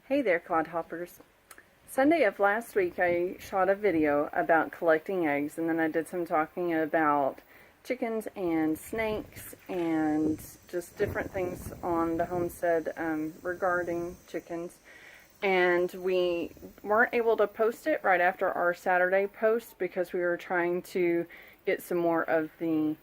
Hey there, clodhoppers. Sunday of last week I shot a video about collecting eggs, and then I did some talking about chickens and snakes and just different things on the homestead regarding chickens. And we weren't able to post it right after our Saturday post because we were trying to get some more of the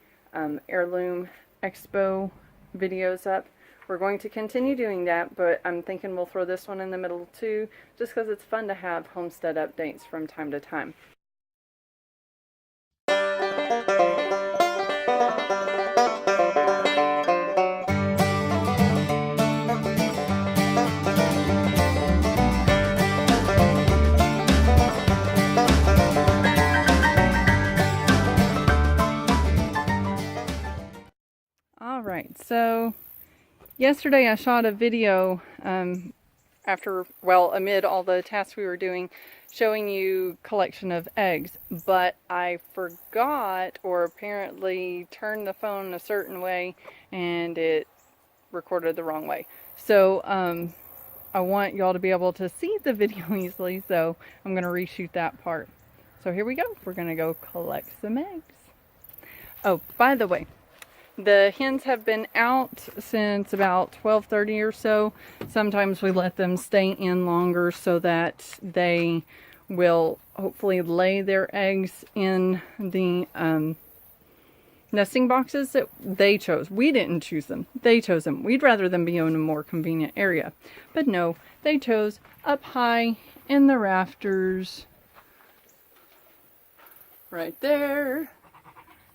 heirloom expo videos up. We're going to continue doing that, but I'm thinking we'll throw this one in the middle too, just because it's fun to have homestead updates from time to time. Alright, so yesterday I shot a video amid all the tasks we were doing, showing you collection of eggs, but I forgot, or apparently turned the phone a certain way and it recorded the wrong way. So I want y'all to be able to see the video easily, so I'm going to reshoot that part. So here we go. We're going to go collect some eggs. Oh, by the way, the hens have been out since about 12:30 or so. Sometimes we let them stay in longer so that they will hopefully lay their eggs in the nesting boxes that they chose. We didn't choose them. They chose them. We'd rather them be in a more convenient area. But no, they chose up high in the rafters. Right there.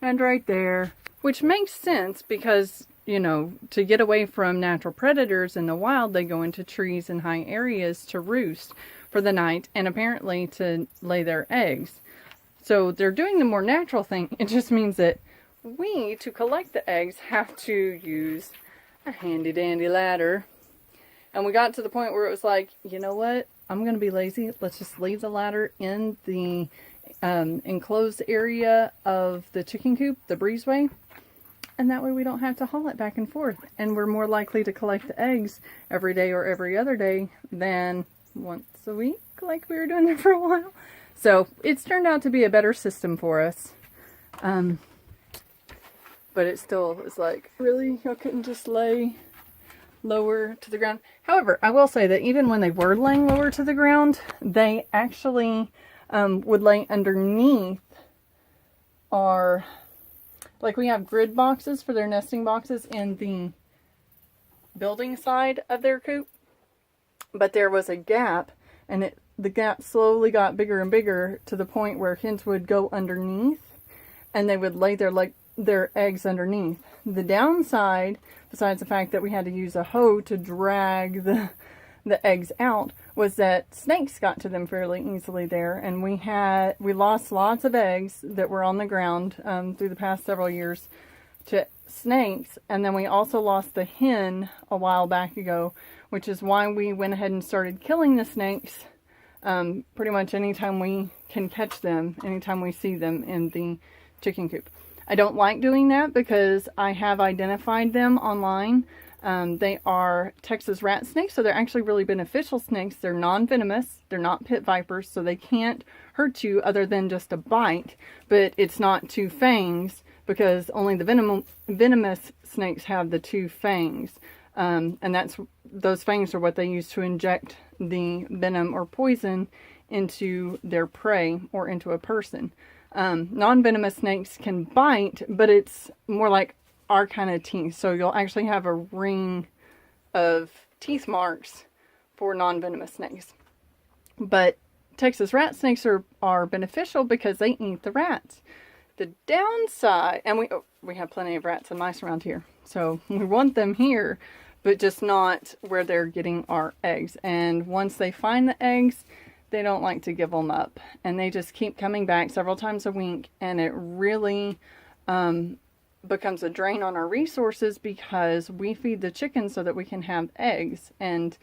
And right there. Which makes sense because, you know, to get away from natural predators in the wild, they go into trees and high areas to roost for the night and apparently to lay their eggs. So they're doing the more natural thing. It just means that we, to collect the eggs, have to use a handy dandy ladder. And we got to the point where it was like, you know what? I'm going to be lazy. Let's just leave the ladder in the enclosed area of the chicken coop, the breezeway. And that way we don't have to haul it back and forth. And we're more likely to collect the eggs every day or every other day than once a week, like we were doing it for a while. So it's turned out to be a better system for us. But it still is like, really? Y'all couldn't just lay lower to the ground? However, I will say that even when they were laying lower to the ground, they actually would lay underneath our... Like we have grid boxes for their nesting boxes in the building side of their coop. But there was a gap, and the gap slowly got bigger and bigger to the point where hens would go underneath and they would lay their eggs underneath. The downside, besides the fact that we had to use a hoe to drag the eggs out, was that snakes got to them fairly easily there, and we lost lots of eggs that were on the ground through the past several years to snakes. And then we also lost the hen a while back ago, which is why we went ahead and started killing the snakes pretty much anytime we can catch them, anytime we see them in the chicken coop. I don't like doing that because I have identified them online. They are Texas rat snakes, so they're actually really beneficial snakes. They're non-venomous. They're not pit vipers, so they can't hurt you other than just a bite. But it's not two fangs because only the venomous snakes have the two fangs. And those fangs are what they use to inject the venom or poison into their prey or into a person. Non-venomous snakes can bite, but it's more like our kind of teeth. So you'll actually have a ring of teeth marks for non-venomous snakes. But Texas rat snakes are beneficial because they eat the rats. The downside, and we have plenty of rats and mice around here, so we want them here, but just not where they're getting our eggs. And once they find the eggs, they don't like to give them up, and they just keep coming back several times a week, and it really becomes a drain on our resources because we feed the chickens so that we can have eggs and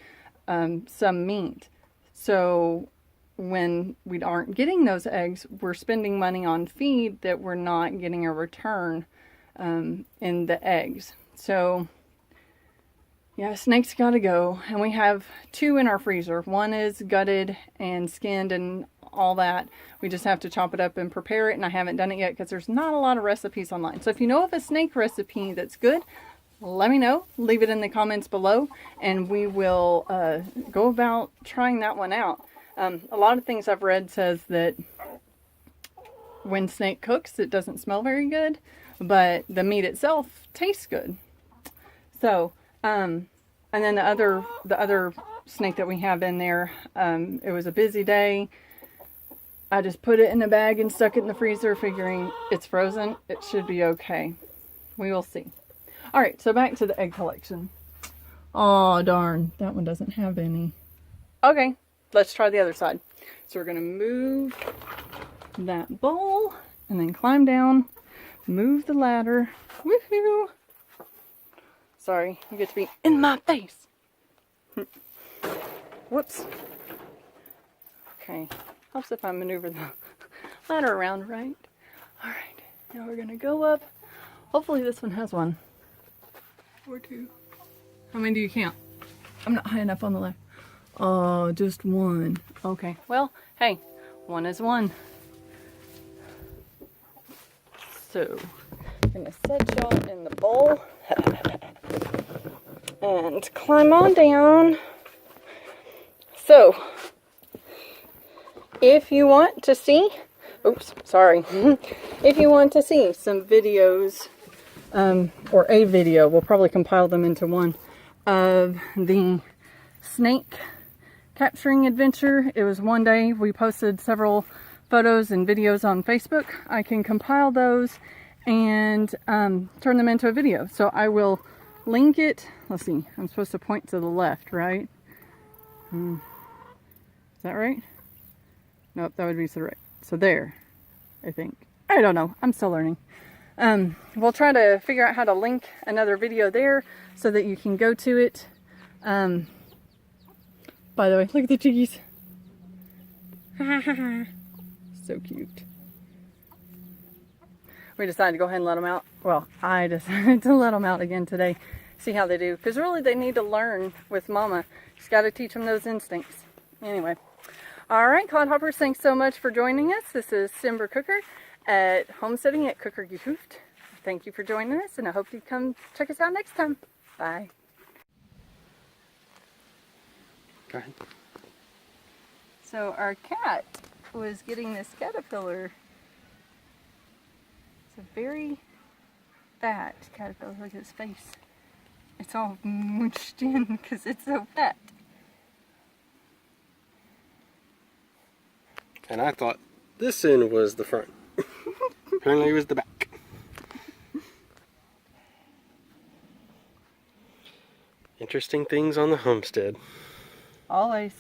some meat. So when we aren't getting those eggs, we're spending money on feed that we're not getting a return in the eggs. So Yeah, snakes gotta go. And we have 2 in our freezer. One is gutted and skinned and all that. We just have to chop it up and prepare it, and I haven't done it yet because there's not a lot of recipes online. So if you know of a snake recipe that's good, let me know. Leave it in the comments below, and we will go about trying that one out. A lot of things I've read says that when snake cooks, it doesn't smell very good, but the meat itself tastes good. So, and then the other snake that we have in there, it was a busy day. I just put it in a bag and stuck it in the freezer, figuring it's frozen. It should be okay. We will see. All right, so back to the egg collection. Oh, darn. That one doesn't have any. Okay, let's try the other side. So we're going to move that bowl and then climb down, move the ladder. Woohoo! Sorry, you get to be in my face. Whoops. Okay, helps if I maneuver the ladder around right. All right, now we're gonna go up. Hopefully this one has one or 2. How many do you count? I'm not high enough on the left. Oh, just 1. Okay, well, hey, 1 is 1. So, I'm gonna set y'all in the bowl and climb on down. So, if you want to see, oops, sorry. If you want to see some videos, or a video, we'll probably compile them into one, of the snake capturing adventure. It was one day. We posted several photos and videos on Facebook. I can compile those and turn them into a video. So I will link it. Let's see. I'm supposed to point to the left, right? Is that right? Nope, that would be to the right. So there, I think. I don't know. I'm still learning. We'll try to figure out how to link another video there so that you can go to it. By the way, look at the chickies. So cute. We decided to go ahead and let them out. Well, I decided to let them out again today. See how they do. Because really they need to learn with Mama. She's got to teach them those instincts. Anyway. Alright, Clodhoppers, thanks so much for joining us. This is Cymbre Cooker at Homesteading at Cooker Gehoofd. Thank you for joining us, and I hope you come check us out next time. Bye. Go ahead. So our cat was getting this caterpillar. It's a very fat caterpillar. Look at his face. It's all mooched in because it's so fat. And I thought this end was the front. Apparently it was the back. Interesting things on the homestead. Always.